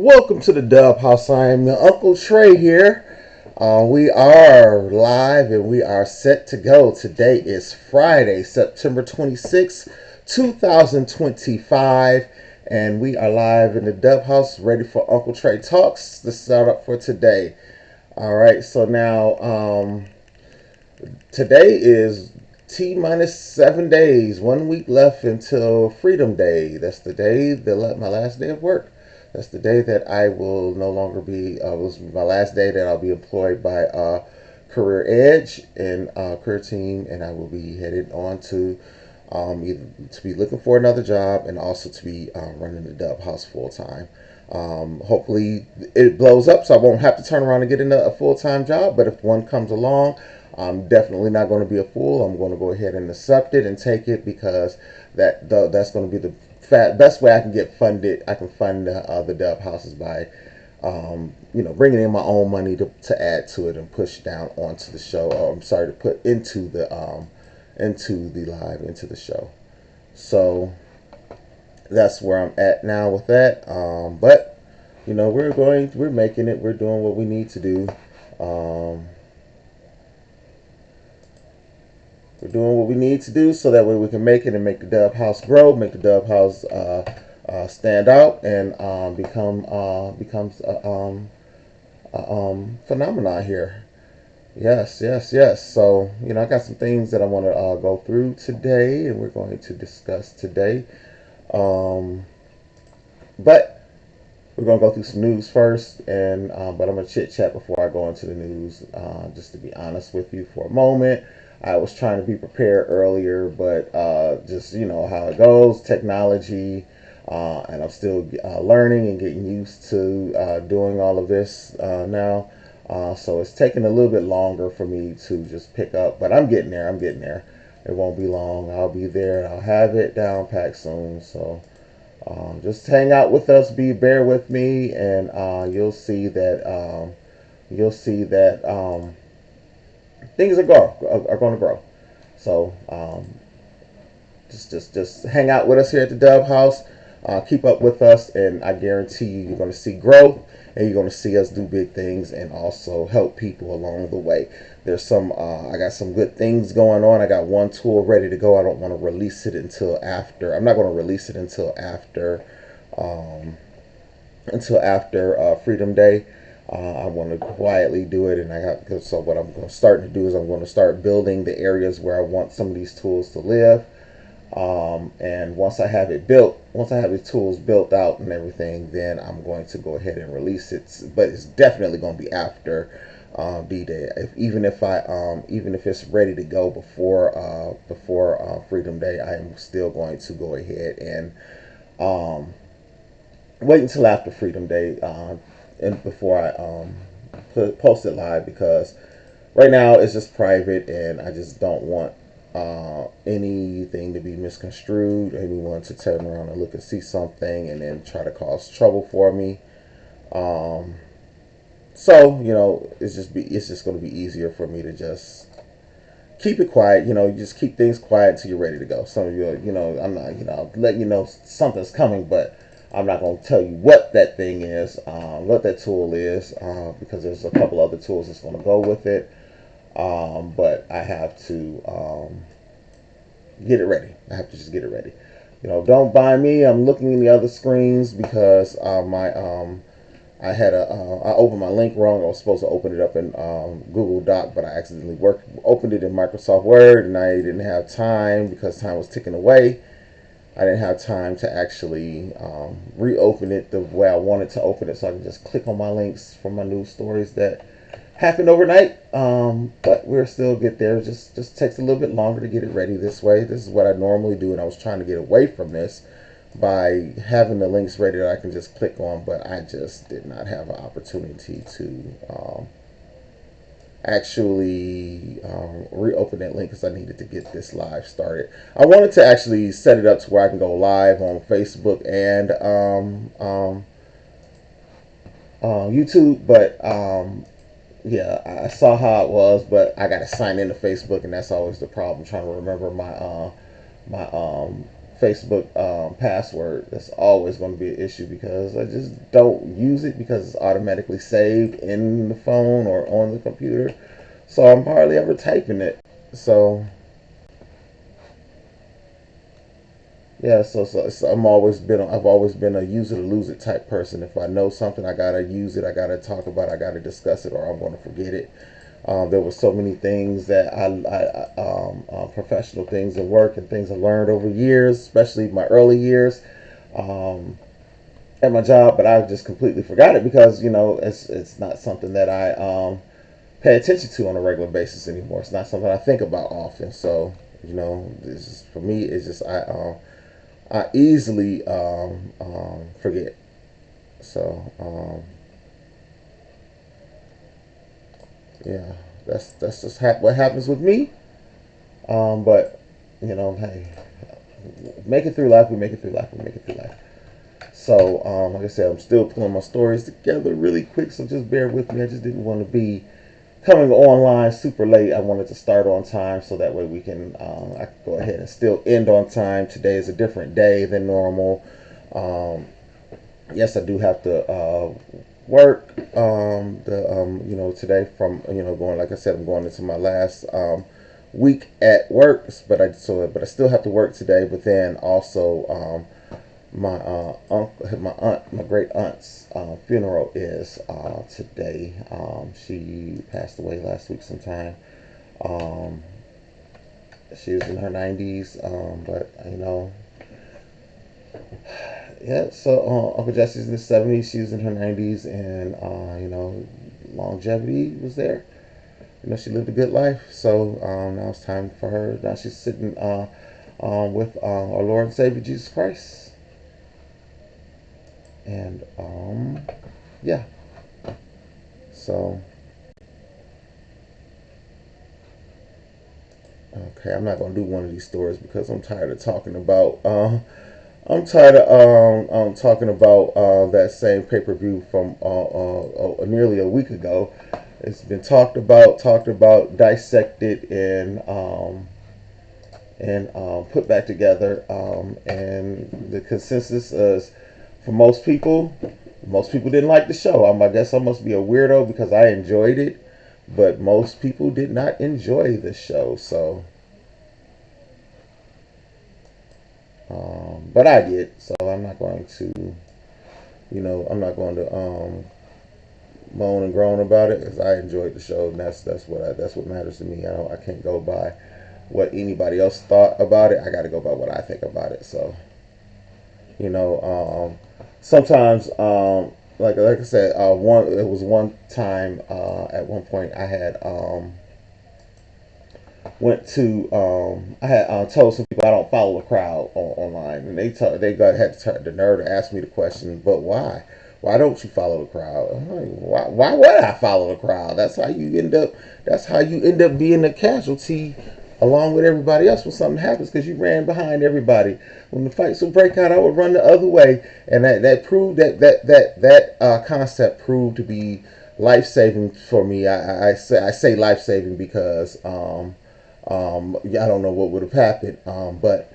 Welcome to the Dub House. I am your Uncle Trey here. We are live and we are set to go. Today is Friday, September 26th, 2025, and we are live in the Dub House, ready for Uncle Trey Talks, the setup for today. All right, so now today is T minus 7 days, 1 week left until Freedom Day. That's the day, my last day of work. That's the day that I will no longer be. Was my last day that I'll be employed by Career Edge and Career Team, and I will be headed on to either to be looking for another job and also to be running the Dub House full time. Hopefully it blows up, so I won't have to turn around and get a full time job. But if one comes along, I'm definitely not going to be a fool. I'm going to go ahead and accept it and take it because that's going to be the best way I can get funded. I can fund the Dub Houses by, bringing in my own money to add to it and push down onto the show. Or I'm sorry, to put into the into the show. So that's where I'm at now with that. But we're making it. We're doing what we need to do. We're doing what we need to do so that way we can make it and make the Dub House grow, make the Dub House stand out, and becomes a phenomenon here. Yes, yes, yes. So I got some things that I want to go through today, and we're going to discuss today. But we're gonna go through some news first, and but I'm gonna chit chat before I go into the news. Just to be honest with you for a moment, I was trying to be prepared earlier, but just how it goes, technology, and I'm still learning and getting used to doing all of this now. So it's taking a little bit longer for me to just pick up, but I'm getting there. I'm getting there. It won't be long. I'll be there. I'll have it down packed soon. So. Just hang out with us, bear with me, and you'll see that things are going to grow. So just hang out with us here at the Dub House. Keep up with us, and I guarantee you're going to see growth, and you're going to see us do big things, and also help people along the way. There's I got some good things going on. I got one tool ready to go. I don't want to release it until after. I'm not going to release it until after Freedom Day. I want to quietly do it, and so what I'm going to start to do is I'm going to start building the areas where I want some of these tools to live. And once I have the tools built out and everything, then I'm going to go ahead and release it. But it's definitely going to be after D-Day. Even if it's ready to go before Freedom Day, I am still going to go ahead and wait until after Freedom Day and before I post it live, because right now it's just private and I just don't want anything to be misconstrued, anyone to turn around and look and see something and then try to cause trouble for me. So it's just going to be easier for me to just keep it quiet. You just keep things quiet until you're ready to go. Some of you, I'm not, I'll let you know something's coming, but I'm not going to tell you what that thing is, what that tool is, because there's a couple other tools that's going to go with it. But I have to get it ready. I have to just get it ready. Don't mind me. I'm looking in the other screens because I opened my link wrong. I was supposed to open it up in Google Doc, but I accidentally opened it in Microsoft Word, and I didn't have time because time was ticking away. I didn't have time to actually reopen it the way I wanted to open it, so I can just click on my links from my news stories that happened overnight. But we'll still get there. It just takes a little bit longer to get it ready this way. This is what I normally do, and I was trying to get away from this by having the links ready that I can just click on, but I just did not have an opportunity to actually reopen that link because I needed to get this live started. I wanted to actually set it up to where I can go live on Facebook and YouTube, but yeah, I saw how it was, but I got to sign into Facebook, and that's always the problem, trying to remember my Facebook password. That's always going to be an issue because I just don't use it because it's automatically saved in the phone or on the computer. So I'm hardly ever typing it. So yeah, so I've always been a use it or lose it type person. If I know something, I gotta use it, I gotta talk about it, I gotta discuss it, or I'm gonna forget it. There were so many things that professional things at work and things I learned over years, especially my early years at my job, but I just completely forgot it because it's not something that I pay attention to on a regular basis anymore. It's not something I think about often. So this is, for me, it's just I easily forget. So yeah, that's just what happens with me. But hey, make it through life. We make it through life. We make it through life. So like I said, I'm still pulling my stories together really quick. So just bear with me. I just didn't want to be coming online super late. I wanted to start on time so that way we can I can go ahead and still end on time. Today is a different day than normal. Um, yes, I do have to work today from going, like I said, I'm going into my last week at work, but I still have to work today. But then also my great aunt's funeral is today. She passed away last week sometime. Um, she was in her 90s, but yeah. So Uncle Jesse's in his 70s. She was in her 90s, and longevity was there. She lived a good life. So now it's time for her. Now she's sitting with our Lord and Savior Jesus Christ, and yeah. So okay, I'm not gonna do one of these stories because I'm tired of talking about. I'm tired of talking about that same pay per view from nearly a week ago. It's been talked about, dissected, and put back together. And the consensus is, for most people didn't like the show. I guess I must be a weirdo because I enjoyed it, but most people did not enjoy the show. So, but I did. So I'm not going to, I'm not going to moan and groan about it because I enjoyed the show, and that's what matters to me. I can't go by what anybody else thought about it. I got to go by what I think about it. So sometimes like I said, it was one time at one point I had went to I had told some people I don't follow the crowd online, and had the nerve to ask me the question, but why? Why don't you follow the crowd? I'm like, why would I follow the crowd? That's how you end up being a casualty along with everybody else when something happens because you ran behind everybody. When the fights would break out, I would run the other way, and that proved that concept proved to be life saving for me. I say life saving because I don't know what would have happened, but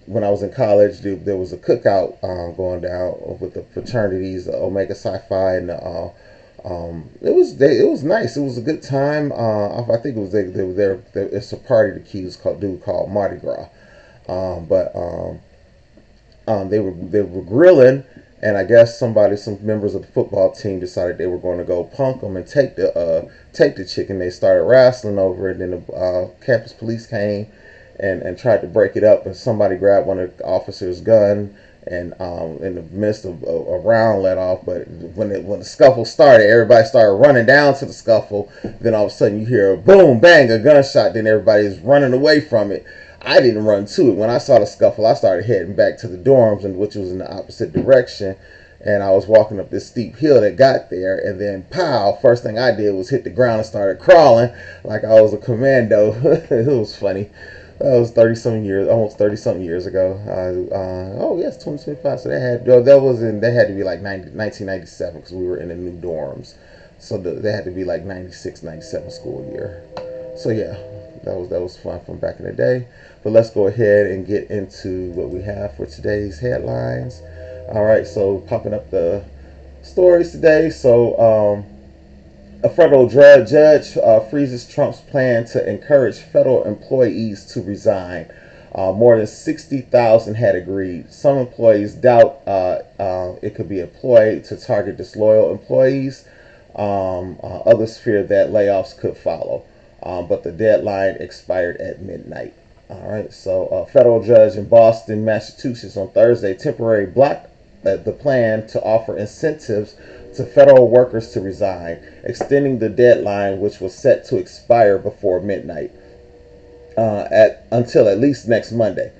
when I was in college, there was a cookout going down with the fraternities, the Omega Psi Phi, and it was nice. It was a good time. I think it was they were there. It's a party the kids called Mardi Gras, but they were grilling, and I guess some members of the football team decided they were going to go punk them and take the chicken. They started wrestling over it. Then the campus police came and tried to break it up, and somebody grabbed one of the officers' gun. And in the midst of a round let off, but when the scuffle started, everybody started running down to the scuffle. Then all of a sudden you hear a boom, bang, a gunshot. Then everybody's running away from it. I didn't run to it. When I saw the scuffle, I started heading back to the dorms, and which was in the opposite direction. And I was walking up this steep hill that got there, and then pow! First thing I did was hit the ground and started crawling like I was a commando. It was funny. That was 30 something years, almost 30 something years ago. Oh yes, 2025. So they had to be like 1997 because we were in the new dorms. So they had to be like 96, 97 school year. So yeah, That was fun from back in the day. But let's go ahead and get into what we have for today's headlines. All right, so popping up the stories today. So a federal judge freezes Trump's plan to encourage federal employees to resign. More than 60,000 had agreed. Some employees doubt it could be employed to target disloyal employees. Others fear that layoffs could follow. But the deadline expired at midnight. All right, so a federal judge in Boston, Massachusetts on Thursday temporarily blocked the plan to offer incentives to federal workers to resign, extending the deadline, which was set to expire before midnight, at until at least next Monday.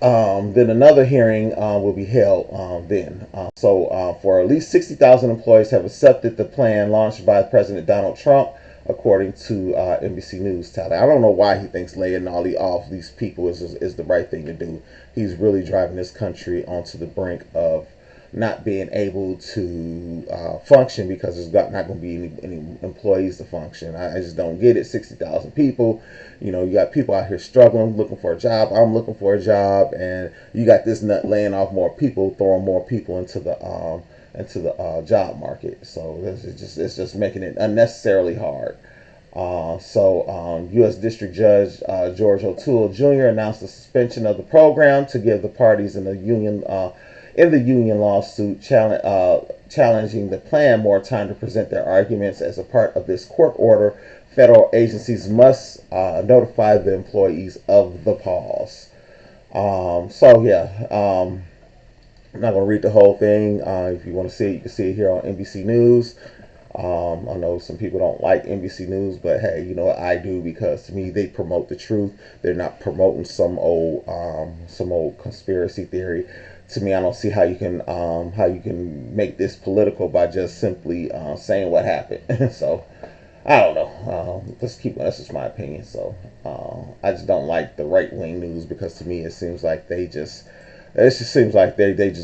Then another hearing will be held then. For at least 60,000 employees have accepted the plan launched by President Donald Trump, according to NBC News tally. I don't know why he thinks laying off these people is the right thing to do. He's really driving this country onto the brink of not being able to function because there's not going to be any employees to function. I just don't get it. 60,000 people. You got people out here struggling, looking for a job. I'm looking for a job, and you got this nut laying off more people, throwing more people into the job market. So it's just making it unnecessarily hard. U.S. District Judge George O'Toole Jr. announced the suspension of the program to give the parties in the union lawsuit challenging the plan more time to present their arguments. As a part of this court order, federal agencies must notify the employees of the pause. I'm not going to read the whole thing. If you want to see it, you can see it here on NBC News. I know some people don't like NBC News, but hey, you know what, I do, because to me they promote the truth. They're not promoting some old conspiracy theory. To me, I don't see how you can make this political by just simply saying what happened. So I don't know. That's just my opinion. So I just don't like the right wing news, because to me it just seems like they just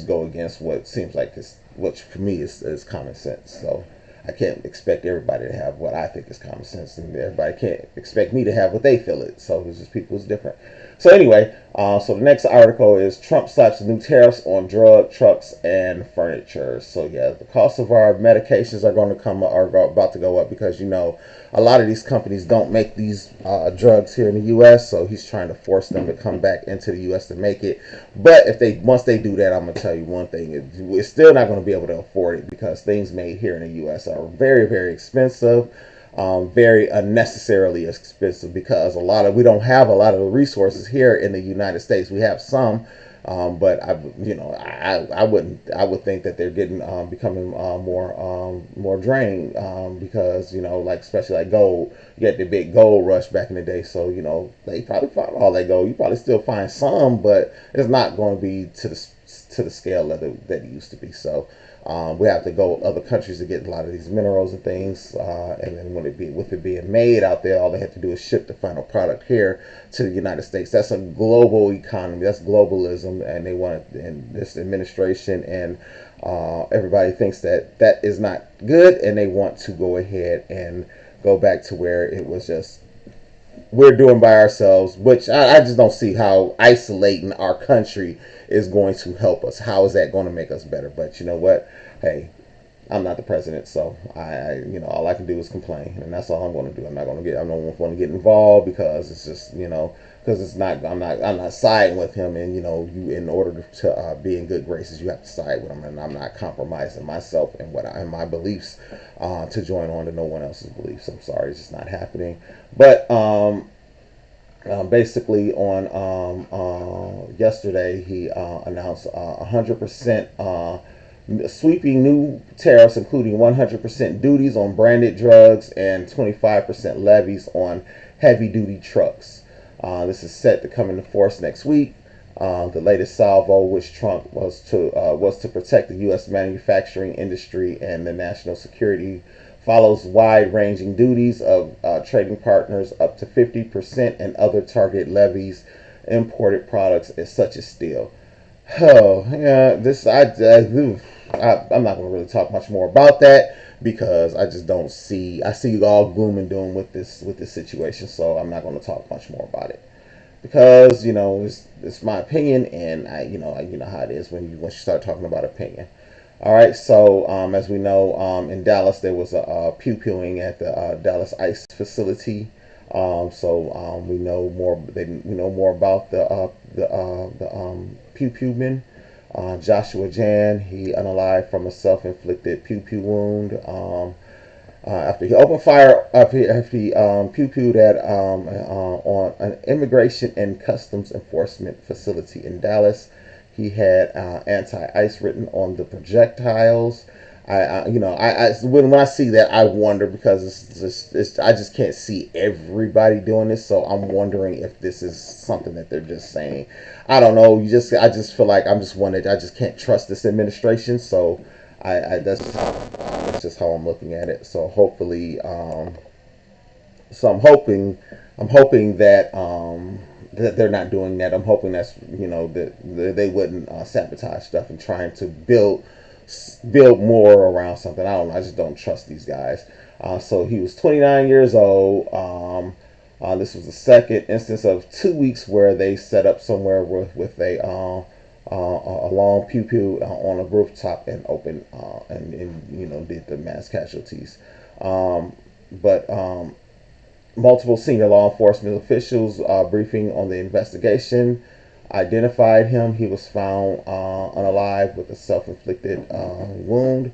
go against what seems like which for me is common sense. So I can't expect everybody to have what I think is common sense, and everybody can't expect me to have what they feel it. So it's just people's different. So anyway, so the next article is Trump slaps new tariffs on drug, trucks, and furniture. So yeah, the cost of our medications are about to go up, because a lot of these companies don't make these drugs here in the U.S. So he's trying to force them to come back into the U.S. to make it. But once they do that, I'm gonna tell you one thing: we're still not going to be able to afford it, because things made here in the U.S. are very, very expensive. Very unnecessarily expensive, because we don't have a lot of the resources here in the United States. We have some, but I would think that they're becoming more drained, because like, especially like gold. You had the big gold rush back in the day, so they probably found all that gold. You probably still find some, but it's not going to be to the scale that it used to be. So we have to go other countries to get a lot of these minerals and things, and then with it being made out there, all they have to do is ship the final product here to the United States. That's a global economy. That's globalism, and and this administration and everybody thinks that is not good, and they want to go ahead and go back to where it was just we're doing by ourselves, which I just don't see how isolating our country is going to help us. How is that going to make us better? But you know what? Hey, I'm not the president, so all I can do is complain, and that's all I'm going to do. I don't want to get involved, because it's just because it's not. I'm not siding with him, and you, in order to be in good graces, you have to side with him, and I'm not compromising myself and my beliefs to join on to no one else's beliefs. I'm sorry, it's just not happening. But basically on yesterday, he announced 100% sweeping new tariffs, including 100% duties on branded drugs and 25% levies on heavy-duty trucks. This is set to come into force next week. The latest salvo, which Trump was to protect the U.S. manufacturing industry and the national security, follows wide-ranging duties of trading partners up to 50% and other target levies imported products such as steel. Oh, yeah, I'm not going to really talk much more about that, because I just don't see. I see all gloom and doom with this situation. So I'm not going to talk much more about it because it's my opinion, and you know how it is when you start talking about opinion. All right, so as we know, in Dallas there was a pew pewing at the Dallas ICE facility. So we know more. We know more about the pew pew men. Joshua Jan, he unalived from a self-inflicted pew pew wound. After he opened fire, after he pew pewed at on an immigration and customs enforcement facility in Dallas. He had anti-ice written on the projectiles. When I see that, I wonder because I just can't see everybody doing this, so I'm wondering if this is something that they're just saying. I don't know. I just feel like I'm just wondering. I just can't trust this administration, so that's just how I'm looking at it. So hopefully, so I'm hoping that they're not doing that. I'm hoping that they wouldn't sabotage stuff and trying to build more around something. I don't know. I just don't trust these guys. So he was 29 years old. This was the second instance of 2 weeks where they set up somewhere with a long pew pew on a rooftop and open and did the mass casualties. But multiple senior law enforcement officials briefing on the investigation identified him. He was found unalive with a self-inflicted wound.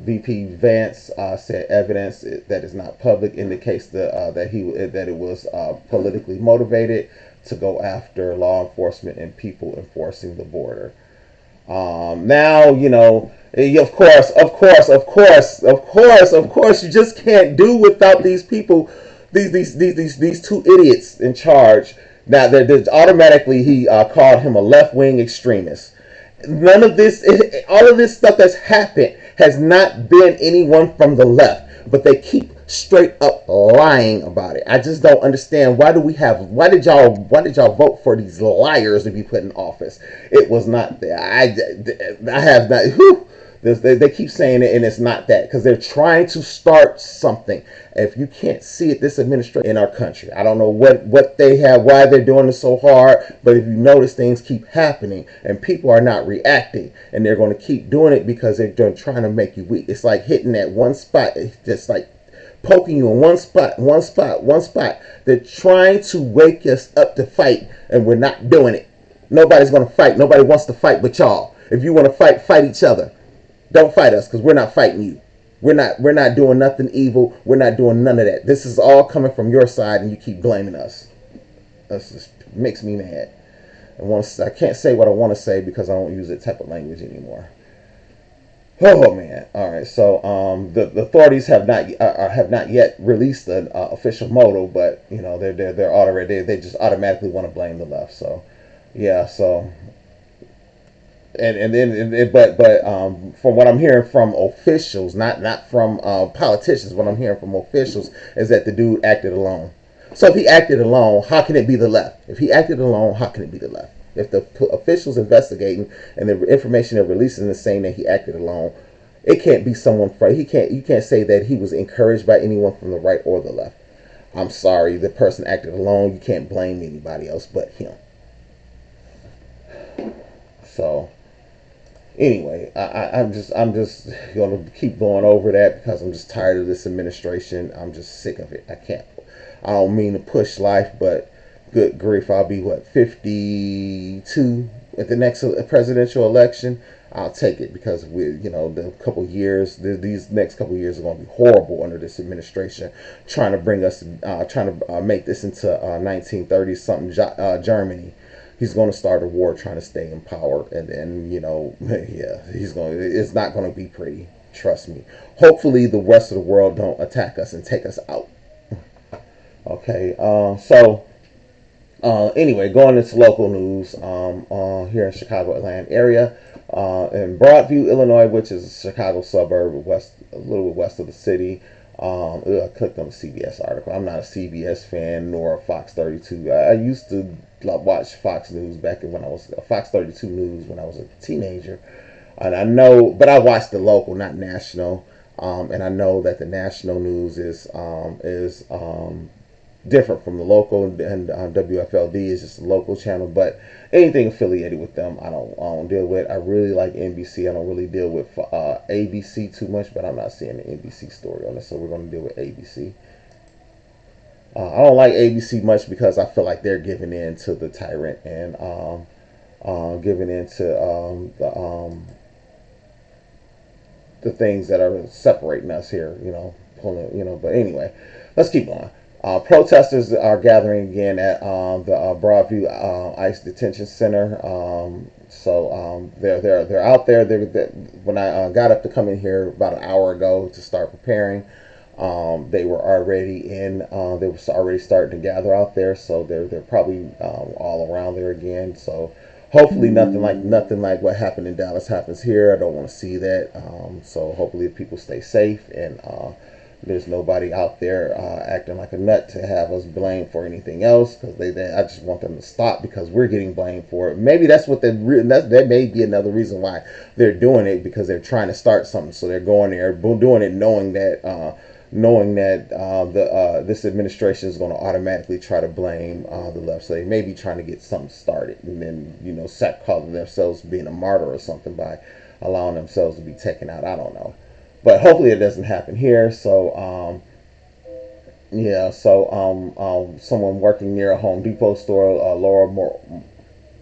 VP Vance said evidence that is not public indicates that it was politically motivated to go after law enforcement and people enforcing the border. Now, of course, you just can't do without these people, these two idiots in charge. Now, automatically he called him a left wing extremist. None of this, all of this stuff that's happened has not been anyone from the left, but they keep straight up lying about it. I just don't understand why did y'all vote for these liars to be put in office? It was not there. I have not. Whew, they keep saying it, and it's not that because they're trying to start something. If you can't see it, this administration in our country, I don't know what they have, why they're doing it so hard. But if you notice, things keep happening, and people are not reacting, and they're going to keep doing it because they're trying to make you weak. It's like hitting that one spot. It's just like poking you in one spot, one spot, one spot. They're trying to wake us up to fight, and we're not doing it. Nobody's going to fight. Nobody wants to fight but y'all. If you want to fight each other. Don't fight us because we're not fighting you. We're not doing nothing evil. We're not doing none of that. This is all coming from your side, and you keep blaming us. That just makes me mad. I can't say what I want to say because I don't use that type of language anymore. Oh man! All right, so the authorities have not yet released an official motto, but they're already they just automatically want to blame the left. So yeah, so and then but from what I'm hearing from officials, not from politicians, what I'm hearing from officials is that the dude acted alone. So if he acted alone, how can it be the left? If he acted alone, how can it be the left? If the officials investigating and the information they're releasing is saying that he acted alone, it can't be someone from. You can't say that he was encouraged by anyone from the right or the left. I'm sorry, the person acted alone. You can't blame anybody else but him. So anyway, I'm just gonna keep going over that because I'm just tired of this administration. I'm just sick of it. I don't mean to push life, but good grief, I'll be 52 at the next presidential election. I'll take it because these next couple years are going to be horrible under this administration, trying to make this into 1930s something Germany. He's going to start a war trying to stay in power, and then yeah, it's not going to be pretty. Trust me. Hopefully, the rest of the world don't attack us and take us out. Okay, anyway, going into local news here in Chicago, Atlanta area, in Broadview, Illinois, which is a Chicago suburb, a little bit west of the city. I clicked on the CBS article. I'm not a CBS fan nor a Fox 32. I used to watch Fox News back when I was Fox 32 News when I was a teenager, and I know, but I watched the local, not national. And I know that the national news is different from the local, and WFLD is just a local channel. But anything affiliated with them, I don't deal with. I really like NBC. I don't really deal with ABC too much, but I'm not seeing the NBC story on it, so we're going to deal with ABC. I don't like ABC much because I feel like they're giving in to the tyrant and giving in to the things that are separating us here. Pulling. But anyway, let's keep going. Protesters are gathering again at the Broadview ICE Detention Center. They're out there. When I got up to come in here about an hour ago to start preparing, they were already in. They were already starting to gather out there, so they're probably all around there again. So hopefully nothing like what happened in Dallas happens here. I don't want to see that. So hopefully people stay safe and there's nobody out there acting like a nut to have us blamed for anything else, because I just want them to stop because we're getting blamed for it. Maybe that's what that may be another reason why they're doing it, because they're trying to start something. So they're going there doing it knowing that this administration is going to automatically try to blame the left. So they may be trying to get something started, and then calling themselves being a martyr or something by allowing themselves to be taken out. I don't know, but hopefully it doesn't happen here. So yeah, so someone working near a Home Depot store, Laura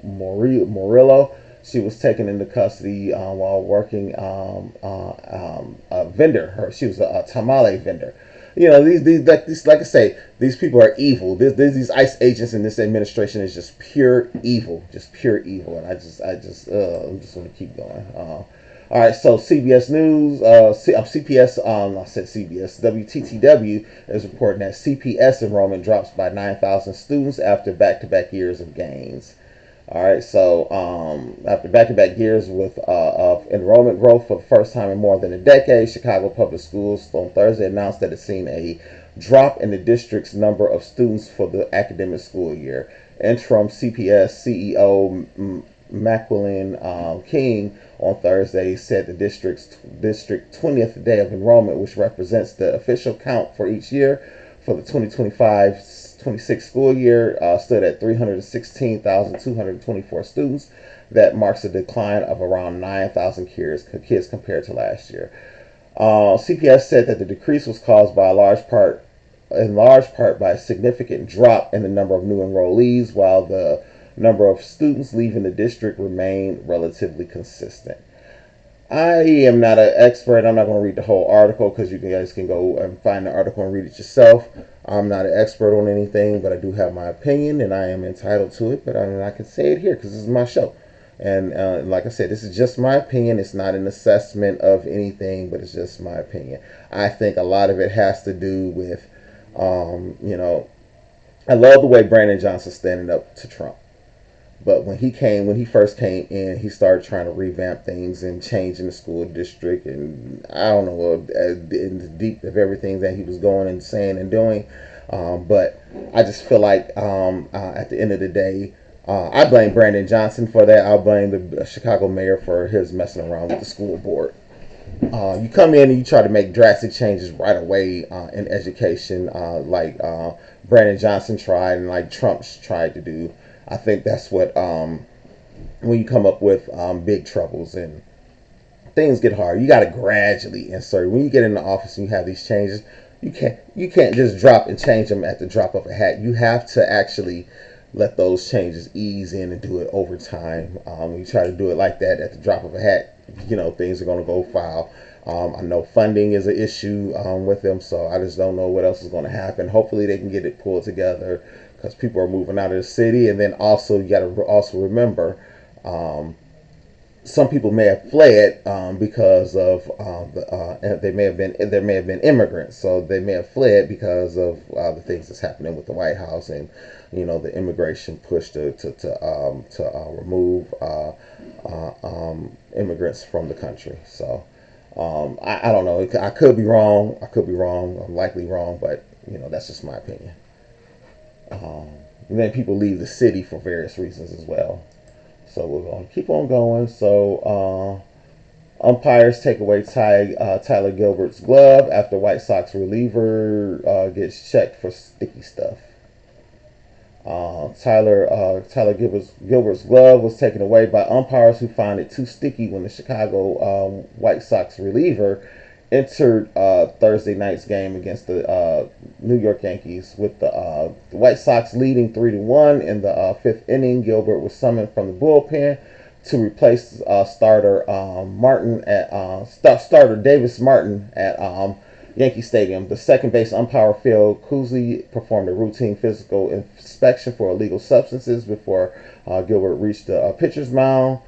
Morillo, she was taken into custody while working a vendor. She was a tamale vendor. Like I say, these people are evil. These ICE agents in this administration is just pure evil, and I'm just going to keep going. All right, so CBS News, CPS, I said CBS, WTTW is reporting that CPS enrollment drops by 9,000 students after back-to-back years of gains. All right, so after back-to-back years of enrollment growth for the first time in more than a decade, Chicago Public Schools on Thursday announced that it's seen a drop in the district's number of students for the academic school year. Interim CPS CEO Macquillan King on Thursday said the district 20th day of enrollment, which represents the official count for each year for the 2025-26 school year, stood at 316,224 students. That marks a decline of around 9,000 kids compared to last year. CPS said that the decrease was caused by in large part by a significant drop in the number of new enrollees, while the number of students leaving the district remained relatively consistent. I am not an expert. I'm not going to read the whole article because you guys can go and find the article and read it yourself. I'm not an expert on anything, but I do have my opinion and I am entitled to it. But I can say it here because this is my show. And like I said, this is just my opinion. It's not an assessment of anything, but it's just my opinion. I think a lot of it has to do with, I love the way Brandon Johnson standing up to Trump. But when he first came in, he started trying to revamp things and changing the school district, and I don't know in the deep of everything that he was going and saying and doing. But I just feel like at the end of the day, I blame Brandon Johnson for that. I blame the Chicago mayor for his messing around with the school board. You come in and you try to make drastic changes right away in education, like Brandon Johnson tried and like Trump's tried to do. I think that's what when you come up with big troubles and things get hard. You got to gradually insert. When you get in the office and you have these changes, you can't just drop and change them at the drop of a hat. You have to actually let those changes ease in and do it over time. When you try to do it like that at the drop of a hat, things are going to go foul. I know funding is an issue with them, so I just don't know what else is going to happen. Hopefully, they can get it pulled together because people are moving out of the city, and then also you got to also remember some people may have fled because of there may have been immigrants, so they may have fled because of the things that's happening with the White House and the immigration push to remove immigrants from the country. So I don't know. I could be wrong. I'm likely wrong, but that's just my opinion. And then people leave the city for various reasons as well. So we're going to keep on going. So Umpires take away Tyler Gilbert's glove after White Sox reliever gets checked for sticky stuff. Tyler Gilbert's glove was taken away by umpires who found it too sticky when the Chicago White Sox reliever entered Thursday night's game against the New York Yankees. With the White Sox leading 3-1 in the fifth inning, Gilbert was summoned from the bullpen to replace starter Davis Martin at Yankee Stadium. The second base umpire Phil Cooley performed a routine physical inspection for illegal substances before Gilbert reached the pitcher's mound.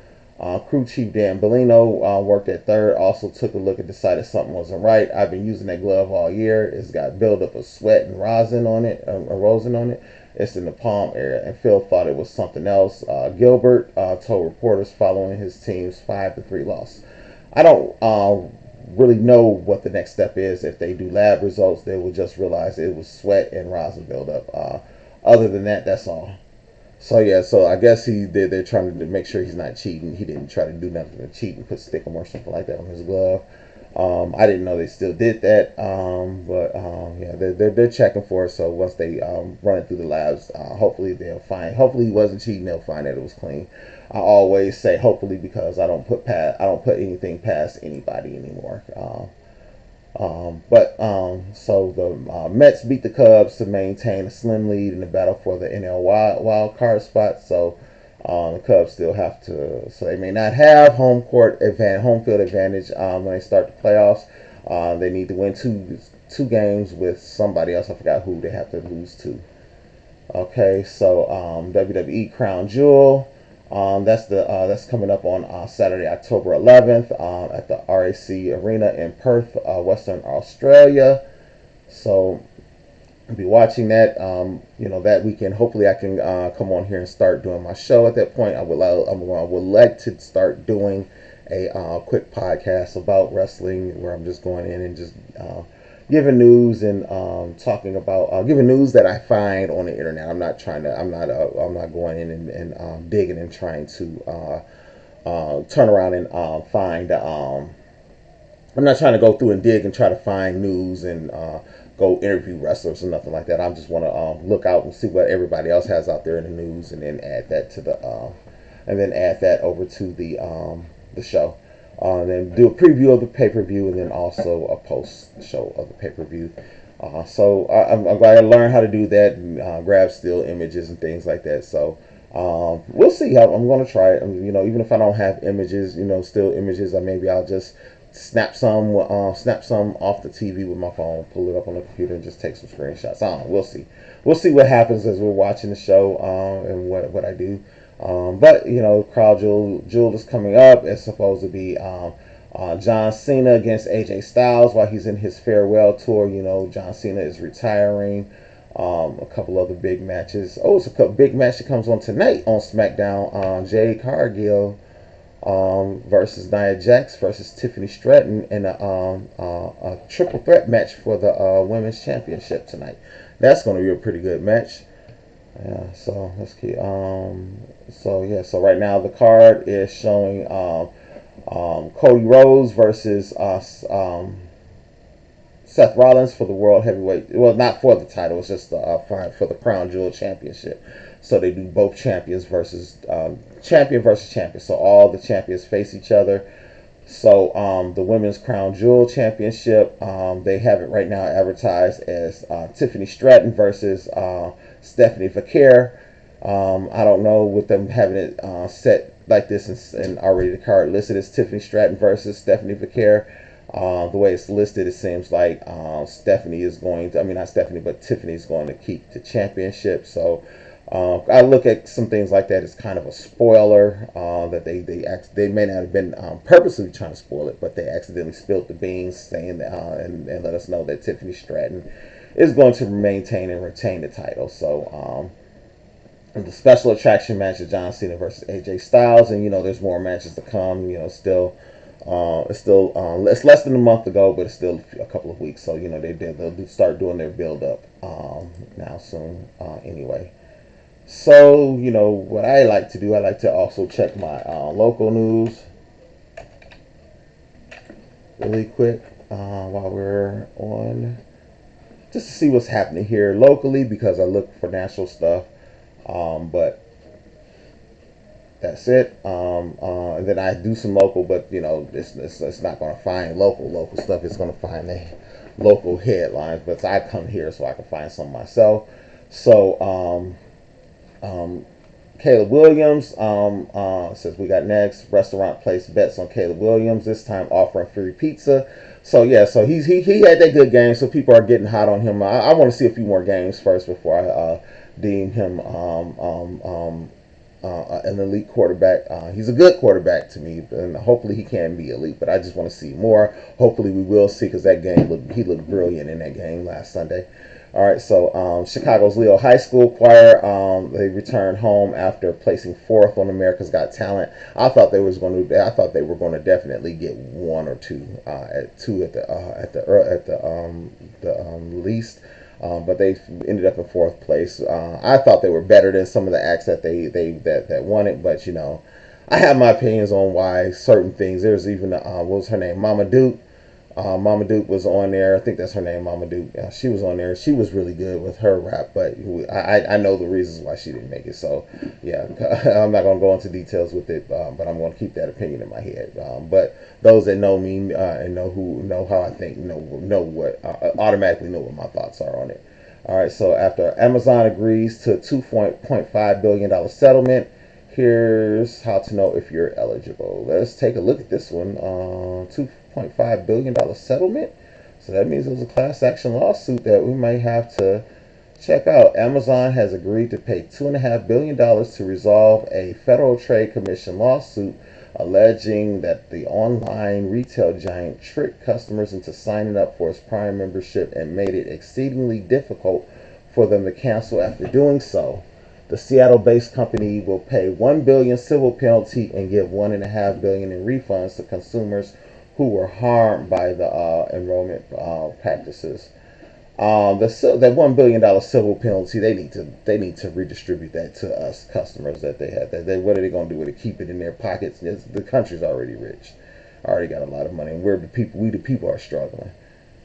Crew chief Dan Bellino worked at third, also took a look and decided something wasn't right. I've been using that glove all year. It's got buildup of sweat and rosin on it, rosin on it. It's in the palm area, and Phil thought it was something else. Gilbert told reporters following his team's 5-3 loss. I don't really know what the next step is. If they do lab results, they will just realize it was sweat and rosin buildup. Other than that, that's all. So yeah, so I guess they're trying to make sure he's not cheating. He didn't try to do nothing to cheat and put stickum or something like that on his glove. I didn't know they still did that, but yeah, they're checking for it. So once they run it through the labs, hopefully they'll find. Hopefully he wasn't cheating. They'll find that it was clean. I always say hopefully because I don't put anything past anybody anymore. So the Mets beat the Cubs to maintain a slim lead in the battle for the NL wild card spot. So the Cubs still have to. So they may not have home field advantage when they start the playoffs. They need to win two games with somebody else. I forgot who they have to lose to. Okay, so WWE Crown Jewel. That's coming up on Saturday, October 11th, at the RAC Arena in Perth, Western Australia. So I'll be watching that. That weekend. Hopefully, I can come on here and start doing my show at that point. I would like to start doing a quick podcast about wrestling, where I'm just going in and just giving news and talking about giving news that I find on the internet. I'm not going in and digging and trying to turn around and find. I'm not trying to go through and dig and try to find news and go interview wrestlers or nothing like that. I just want to look out and see what everybody else has out there in the news, and then add that to over to the show. Then do a preview of the pay-per-view, and then also a post-show of the pay-per-view. So I'm glad I learned how to do that and grab still images and things like that. So we'll see how I'm going to try it. Even if I don't have images, still images, maybe I'll just snap some off the TV with my phone, pull it up on the computer, and just take some screenshots. I don't know. We'll see what happens as we're watching the show and what I do. But Crown Jewel is coming up. It's supposed to be John Cena against AJ Styles while he's in his farewell tour. John Cena is retiring. A couple other big matches. Oh, it's a big match that comes on tonight on SmackDown. Jade Cargill versus Nia Jax versus Tiffany Stratton in a triple threat match for the women's championship tonight. That's going to be a pretty good match. Yeah, so let's keep. So right now the card is showing Cody Rhodes versus Seth Rollins for the World Heavyweight. Well, not for the title. It's just for the Crown Jewel Championship. So they do both champions versus champion. So all the champions face each other. So the Women's Crown Jewel Championship, they have it right now advertised as Tiffany Stratton versus Stephanie Vaquer. I don't know with them having it set like this and already the card listed as Tiffany Stratton versus Stephanie Vaquer. The way it's listed, it seems like Tiffany is going to keep the championship. So I look at some things like that as kind of a spoiler that they may not have been purposely trying to spoil it, but they accidentally spilled the beans, saying that and let us know that Tiffany Stratton is going to maintain and retain the title. So the special attraction match of John Cena versus AJ Styles, and there's more matches to come. It's less than a month ago, but it's still a couple of weeks. So they'll start doing their build up now soon. Anyway. So, what I like to do, I like to also check my local news. really quick while we're on, just to see what's happening here locally because I look for national stuff. But that's it. And then I do some local, but it's not going to find local stuff. It's going to find the local headlines. But I come here so I can find some myself. So um, Caleb Williams says we got next restaurant place bets on Caleb Williams this time offering free pizza. So yeah, so he had that good game. So people are getting hot on him. I want to see a few more games first before I deem him an elite quarterback. He's a good quarterback to me, and hopefully he can be elite. But I just want to see more. Hopefully we will see because that game he looked brilliant in that game last Sunday. All right, so Chicago's Leo High School choir they returned home after placing fourth on America's Got Talent. I thought they was going to. I thought they were going to definitely get one or two at the least. But they ended up in fourth place. I thought they were better than some of the acts that won it, but I have my opinions on why certain things. There's even what was her name, Mama Duke. Mama Duke was on there. I think that's her name, Mama Duke. She was on there. She was really good with her rap, but I know the reasons why she didn't make it. So yeah, I'm not gonna go into details with it, but I'm gonna keep that opinion in my head. But those that know me and know how I think know what automatically know what my thoughts are on it. All right. So after Amazon agrees to $2.5 billion settlement. Here's how to know if you're eligible. Let's take a look at this one. $2.5 billion settlement. So that means it was a class action lawsuit that we might have to check out. Amazon has agreed to pay $2.5 billion to resolve a Federal Trade Commission lawsuit alleging that the online retail giant tricked customers into signing up for its Prime membership and made it exceedingly difficult for them to cancel after doing so. The Seattle-based company will pay $1 billion civil penalty and give $1.5 billion in refunds to consumers who were harmed by the enrollment practices. That $1 billion civil penalty, they need to redistribute that to us customers that they had. What are they going to do with it? Keep it in their pockets? The country's already rich, already got a lot of money, and we the people are struggling.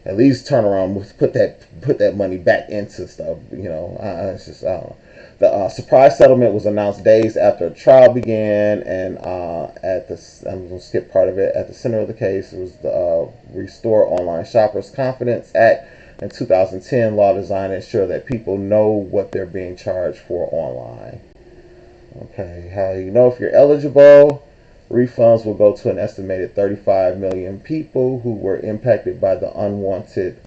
At least turn around, put that money back into stuff. It's just I don't know. The surprise settlement was announced days after a trial began, and I'm going to skip part of it. At the center of the case was the Restore Online Shoppers Confidence Act in 2010, law designed to ensure that people know what they're being charged for online. Okay, how you know if you're eligible? Refunds will go to an estimated 35 million people who were impacted by the unwanted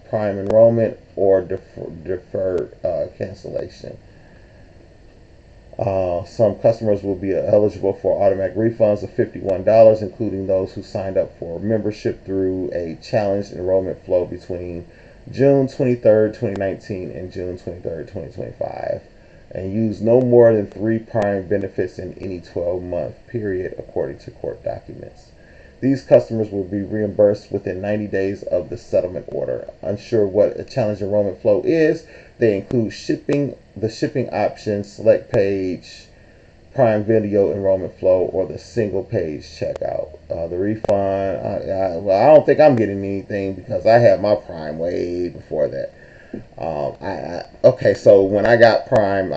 prime enrollment or deferred cancellation. Some customers will be eligible for automatic refunds of $51, including those who signed up for membership through a challenged enrollment flow between June 23rd, 2019 and June 23rd, 2025, and use no more than 3 Prime benefits in any 12-month period, according to court documents. These customers will be reimbursed within 90 days of the settlement order. Unsure what a challenge enrollment flow is, they include the shipping option, select page, Prime Video enrollment flow, or the single page checkout. The refund, I don't think I'm getting anything because I had my Prime way before that. Okay, so when I got Prime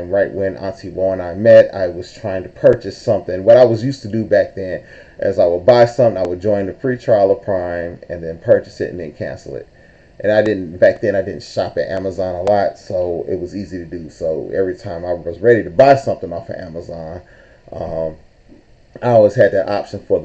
right when Auntie Law and I met. I was trying to purchase something. What I was used to do back then is I would buy something, I would join the free trial of Prime, and then purchase it and then cancel it. And back then I didn't shop at Amazon a lot, so it was easy to do. So every time I was ready to buy something off of Amazon, um, I always had that option for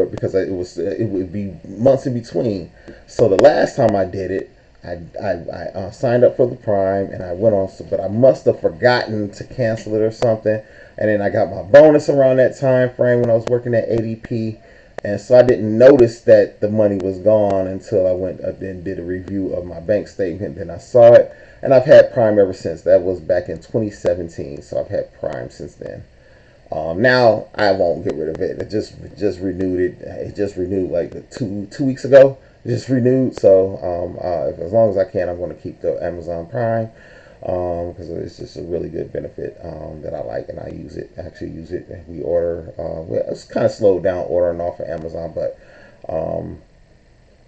because it would be months in between. So the last time I did it, I signed up for the Prime and I went on, but I must have forgotten to cancel it or something. And then I got my bonus around that time frame when I was working at ADP, and so I didn't notice that the money was gone until I went up and did a review of my bank statement. Then I saw it, and I've had Prime ever since. That was back in 2017, so I've had Prime since then. Now I won't get rid of it. It just renewed it. It just renewed like two weeks ago. It just renewed. So as long as I can, I'm going to keep the Amazon Prime because it's just a really good benefit that I like, and I use it. I actually use it. We order. It's kind of slowed down ordering off of Amazon, but Um,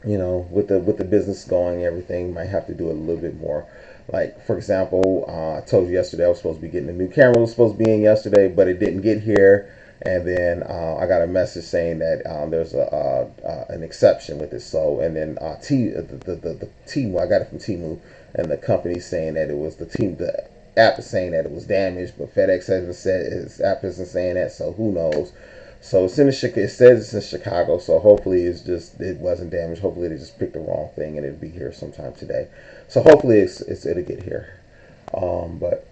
with the business going, everything might have to do a little bit more. Like for example, I told you yesterday I was supposed to be getting a new camera. It was supposed to be in yesterday, but it didn't get here. And then I got a message saying that there's an exception with it. So and then the Temu, I got it from Temu, and the company saying that it was the app is saying that it was damaged, but FedEx hasn't said, his app isn't saying that. So who knows? So it's in it says it's in Chicago. So hopefully it wasn't damaged. Hopefully they just picked the wrong thing and it'll be here sometime today. So hopefully it'll get here. But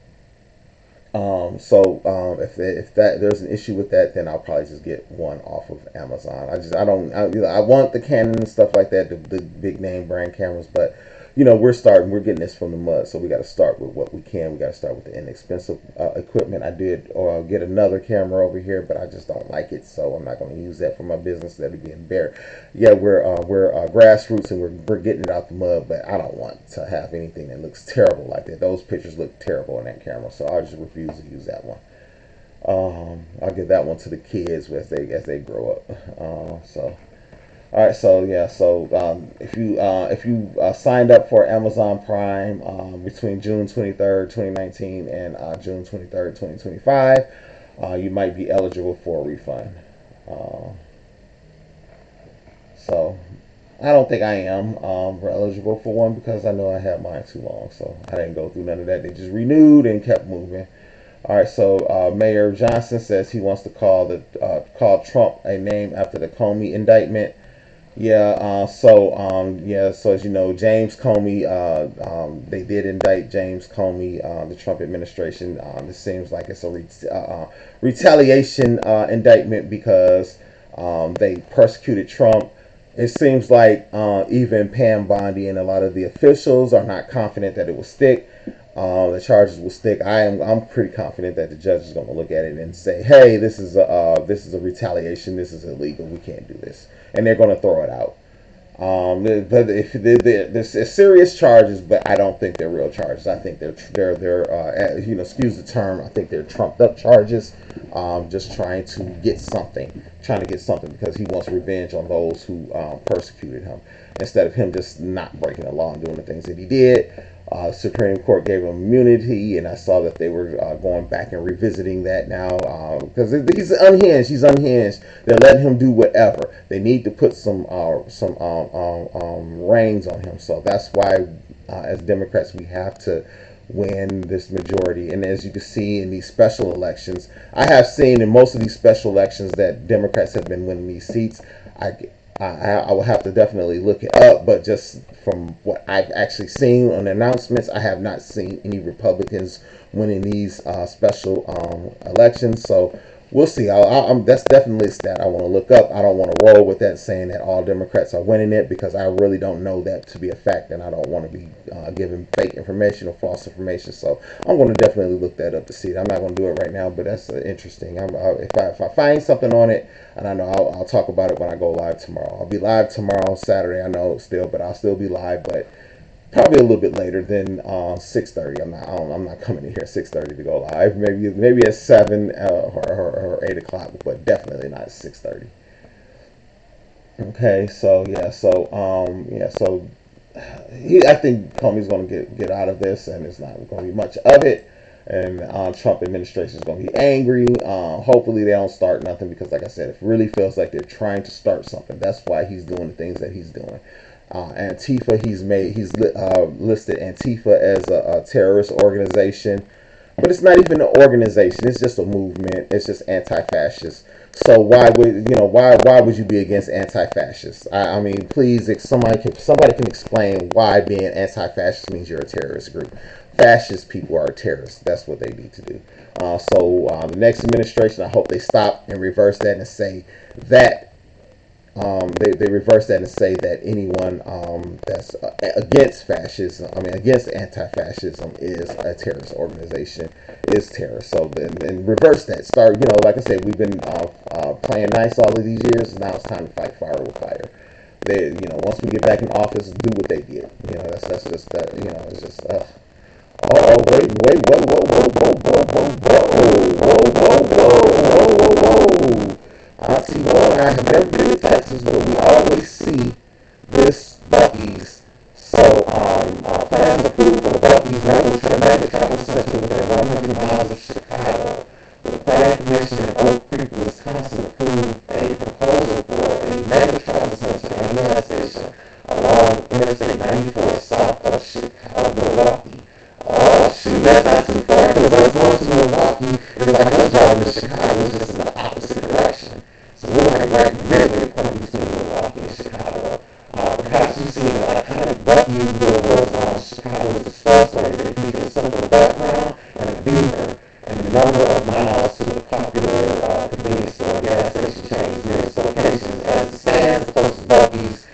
if there's an issue with that, then I'll probably just get one off of Amazon. I want the Canon and stuff like that, the big name brand cameras, but we're getting this from the mud, so we got to start with what we can. We got to start with the inexpensive equipment. I did get another camera over here, but I just don't like it, so I'm not going to use that for my business. That'd be embarrassing. Yeah, we're grassroots and we're getting it out the mud, but I don't want to have anything that looks terrible like that. Those pictures look terrible in that camera, so I just refuse to use that one. I'll give that one to the kids as they grow up. So. All right, so yeah, so if you signed up for Amazon Prime between June 23rd, 2019 and June 23rd, 2025, you might be eligible for a refund. Uh, so I don't think I am eligible for one because I know I had mine too long, so I didn't go through none of that. They just renewed and kept moving. All right, so Mayor Johnson says he wants to call Trump a name after the Comey indictment. Yeah, so as you know, James Comey, they did indict James Comey, the Trump administration. This seems like it's a retaliation indictment because they persecuted Trump. It seems like even Pam Bondi and a lot of the officials are not confident that it will stick. The charges will stick. I'm pretty confident that the judge is going to look at it and say, "Hey, this is a retaliation. This is illegal. We can't do this," and they're going to throw it out. But if there's serious charges, but I don't think they're real charges. I think they're excuse the term. I think they're trumped up charges. Just trying to get something because he wants revenge on those who persecuted him instead of him just not breaking the law and doing the things that he did. Supreme Court gave him immunity, and I saw that they were going back and revisiting that now because he's unhinged. He's unhinged. They're letting him do whatever. They need to put some reins on him. So that's why, as Democrats, we have to win this majority. And as you can see in these special elections, I have seen in most of these special elections that Democrats have been winning these seats. I I will have to definitely look it up, but just from what I've actually seen on the announcements, I have not seen any Republicans winning these special elections. So we'll see. That's definitely a stat I want to look up. I don't want to roll with that saying that all Democrats are winning it because I really don't know that to be a fact, and I don't want to be giving fake information or false information. So I'm going to definitely look that up to see. I'm not going to do it right now, but that's interesting. If I find something on it, and I know I'll talk about it when I go live tomorrow. I'll be live tomorrow, Saturday. I know still, but I'll still be live, but probably a little bit later than 6:30. I'm not coming in here at 6:30 to go live. Maybe at 7 or 8 o'clock, but definitely not at 6:30. Okay, so I think Comey's going to get out of this, and it's not going to be much of it. And Trump administration is going to be angry. Hopefully they don't start nothing because, like I said, it really feels like they're trying to start something. That's why he's doing the things that he's doing. Antifa, listed Antifa as a terrorist organization, but it's not even an organization. It's just a movement. It's just anti-fascist. So why would you be against anti-fascists? I mean, please, if somebody can explain why being anti-fascist means you're a terrorist group. Fascist people are terrorists. That's what they need to do. The next administration, I hope they stop and reverse that and say that they reverse that and say that anyone that's against fascism, against anti-fascism, is a terrorist organization, is terrorist. So and reverse that. Start, like I said, we've been playing nice all of these years. Now it's time to fight fire with fire. Once we get back in office, do what they did. That's just that. It's just. Oh, wait, whoa, whoa, whoa, whoa, whoa, whoa, whoa, whoa, whoa, whoa, whoa, whoa, whoa, whoa. T-Boy and I have never been to Texas, but we always see this Buc-ee's. So plans approved for the Buc-ee's mega travel center within 100 miles of Chicago. The Plan Commission in Oak Creek, Wisconsin approved a proposal for a mega travel center and gas station along Interstate 94 south of Milwaukee. Oh shoot, that's not too far because us going to Milwaukee is like us driving to Chicago, it's just in the opposite direction. So we're like right in the midway point between Milwaukee and Chicago. Perhaps you've seen the iconic Buc-ee's billboards on Chicago's expressway. They feature simple background and a beamer and the number of miles to the popular convenience store gas station chains near its locations. As it stands, the closest Buc-ee's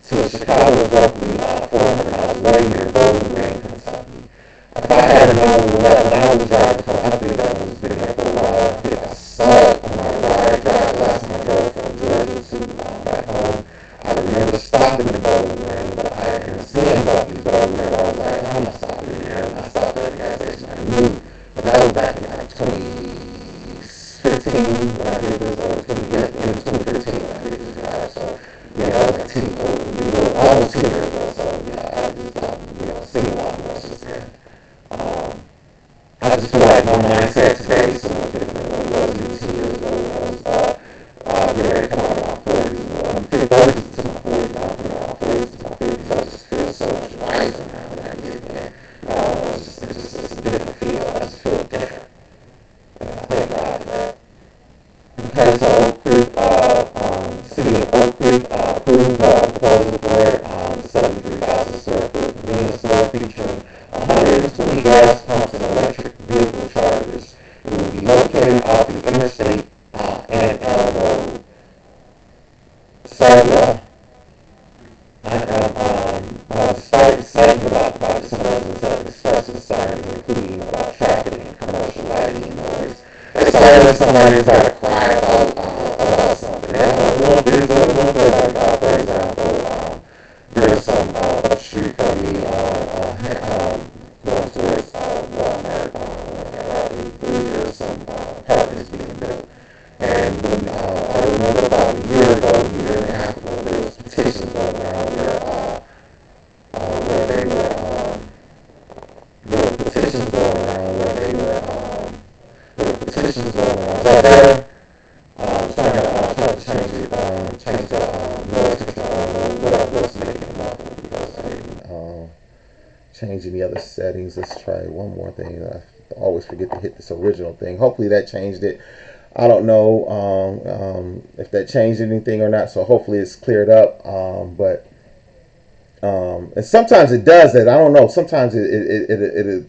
to Chicago is roughly 400 miles away near Bowling Green, Kentucky. If I had known that when I was driving from, I think that was been there for a while. I think I saw it on my drive last time I drove from Georgia to back home. I remember stopping in Bowling Green, but I had seen Buc-ee's Bowling Green. I was like, I'm not stopping here. And I stopped at the gas station. I knew, but that was back in like 2015 when I did this, or 2015 when I did this drive. So yeah, that was like almost 10 years ago. So yeah, I just seen a lot more since then. Um, I just feel like my mindset today is so much different than what it was even 10 years ago when I was getting ready to come out of my 40s. I'm 30s to my 40s now, I'm coming out of my 40s to my 50s. I just feel so much wiser now than I did then. It's a different feel. I just feel different. And I thank God for that. Okay, so Oak Creek, City of Oak Creek approved proposal for 73,000 square foot convenience store featuring 120 gas pumps and electric vehicle chargers. It will be located off the interstate and L Road. So I am excited about some residents have expressed concern, including about traffic and commercial lighting and noise. It's like when somebody's got to cry about something. And one thing, like, for example, there's some up street from me going towards Walmart, there's some apartments being built. And when I remember about a year and a half ago, there was petitions going around where they were, there were petitions going around where they were, there were petitions going around. Is that better? Trying to change the noise control, what's making it muffled because I didn't change any other settings. Let's try one more thing. I always forget to hit this original thing. Hopefully that changed it. I don't know if that changed anything or not, so hopefully it's cleared up. But and sometimes it does that. I don't know. Sometimes it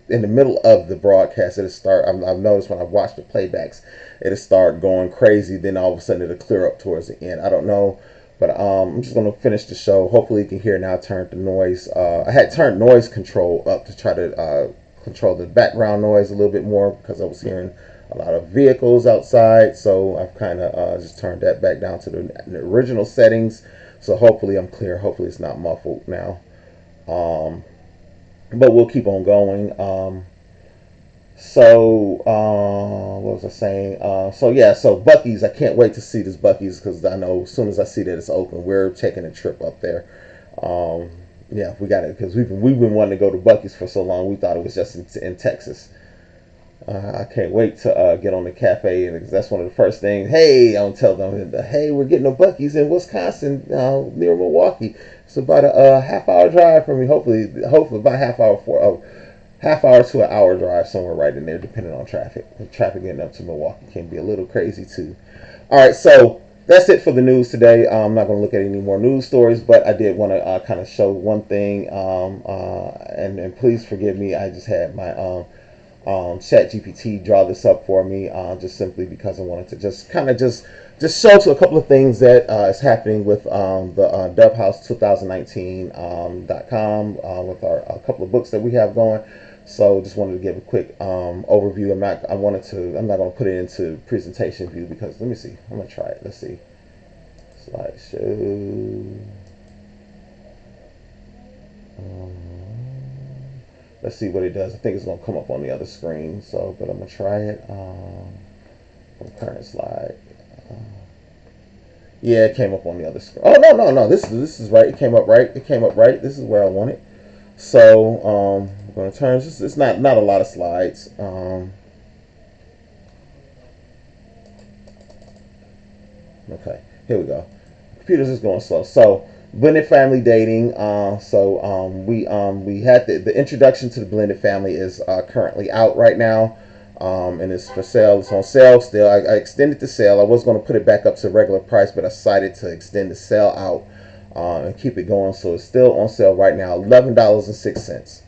in the middle of the broadcast it'll start. I've noticed when I've watched the playbacks, it'll start going crazy. Then all of a sudden it'll clear up towards the end. I don't know. But I'm just gonna finish the show. Hopefully you can hear now. I turned the noise. I had turned noise control up to try to control the background noise a little bit more because I was hearing a lot of vehicles outside. So I've kind of just turned that back down to the original settings. So hopefully I'm clear. Hopefully it's not muffled now. Um, but we'll keep on going. What was I saying? So yeah, so Buc-ee's. I can't wait to see this Buc-ee's because I know as soon as I see that it's open, we're taking a trip up there. Um, yeah, we got it because we've been wanting to go to Buc-ee's for so long. We thought it was just in Texas. I can't wait to get on the cafe, and that's one of the first things. Hey, I'll tell them, hey, we're getting a Buc-ee's in Wisconsin, near Milwaukee. It's about a half-hour drive from me. Hopefully about half hour to an hour drive somewhere right in there, depending on traffic. The traffic getting up to Milwaukee can be a little crazy too. All right, so that's it for the news today. I'm not going to look at any more news stories, but I did want to kind of show one thing. And please forgive me. I just had my Chat GPT draw this up for me, just simply because I wanted to just kind of just show to a couple of things that is happening with the Dubhouse 2019.com with a couple of books that we have going. So just wanted to give a quick overview. I'm not going to put it into presentation view because let me see. I'm gonna try it. Let's see. Slideshow. Let's see what it does. I think it's gonna come up on the other screen. So, but I'm gonna try it. Current slide. Yeah, it came up on the other screen. Oh no, no, no. This is right. It came up right. It came up right. This is where I want it. So I'm going to turn. It's not a lot of slides. Okay, here we go. Computer's just going slow. So blended family dating. We had the introduction to the blended family is currently out right now. And it's for sale. It's on sale still. I extended the sale. I was going to put it back up to regular price, but I decided to extend the sale out and keep it going. So it's still on sale right now, $11.06.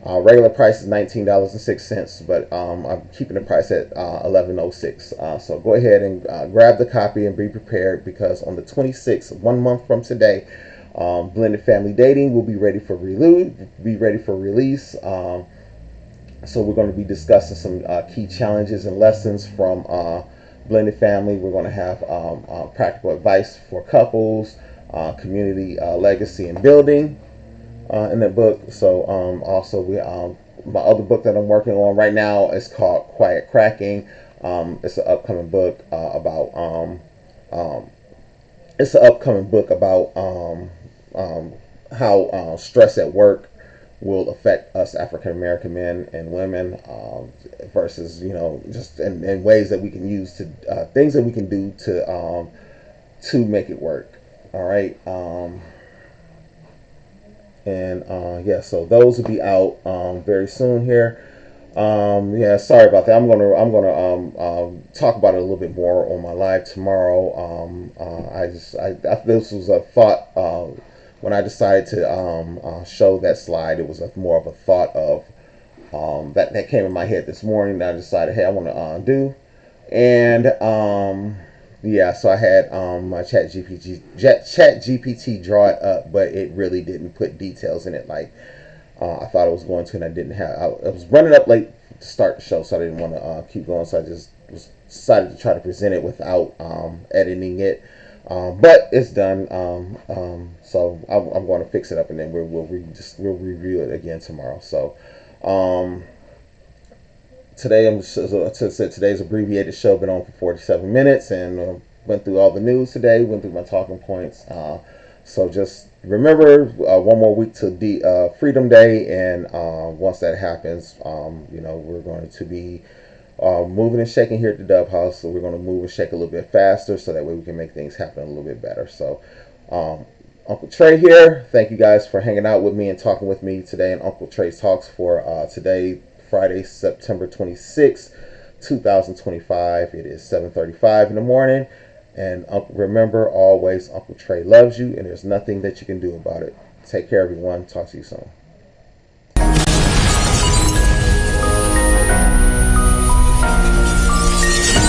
Regular price is $19.06, but I'm keeping the price at 11.06. So go ahead and grab the copy and be prepared, because on the 26th, 1 month from today, Blended Family Dating will be ready for release. So we're going to be discussing some key challenges and lessons from Blended Family. We're going to have practical advice for couples, community legacy and building in that book. So also my other book that I'm working on right now is called Quiet Cracking. It's an upcoming book about how stress at work will affect us African American men and women, versus just in ways that we can use to things that we can do to make it work. All right. And yeah, so those will be out very soon here. Yeah, sorry about that. I'm gonna talk about it a little bit more on my live tomorrow. This was a thought when I decided to show that slide. It was more of a thought of that came in my head this morning that I decided, hey, I want to do. And yeah, so I had my chat GPT draw it up, but it really didn't put details in it like I thought it was going to, and I didn't have. I was running up late to start the show, so I didn't want to keep going. So I just decided to try to present it without editing it. But it's done. So I'm going to fix it up, and then we'll review it again tomorrow. So. Today's abbreviated show been on for 47 minutes, and went through all the news today. Went through my talking points. So just remember, one more week to Freedom Day, and once that happens, we're going to be moving and shaking here at the Dub House. So we're going to move and shake a little bit faster, so that way we can make things happen a little bit better. So. Uncle Trey here. Thank you guys for hanging out with me and talking with me today in Uncle Trey's Talks for today, Friday, September 26th, 2025. It is 7:35 in the morning. And remember, always, Uncle Trey loves you, and there's nothing that you can do about it. Take care, everyone. Talk to you soon.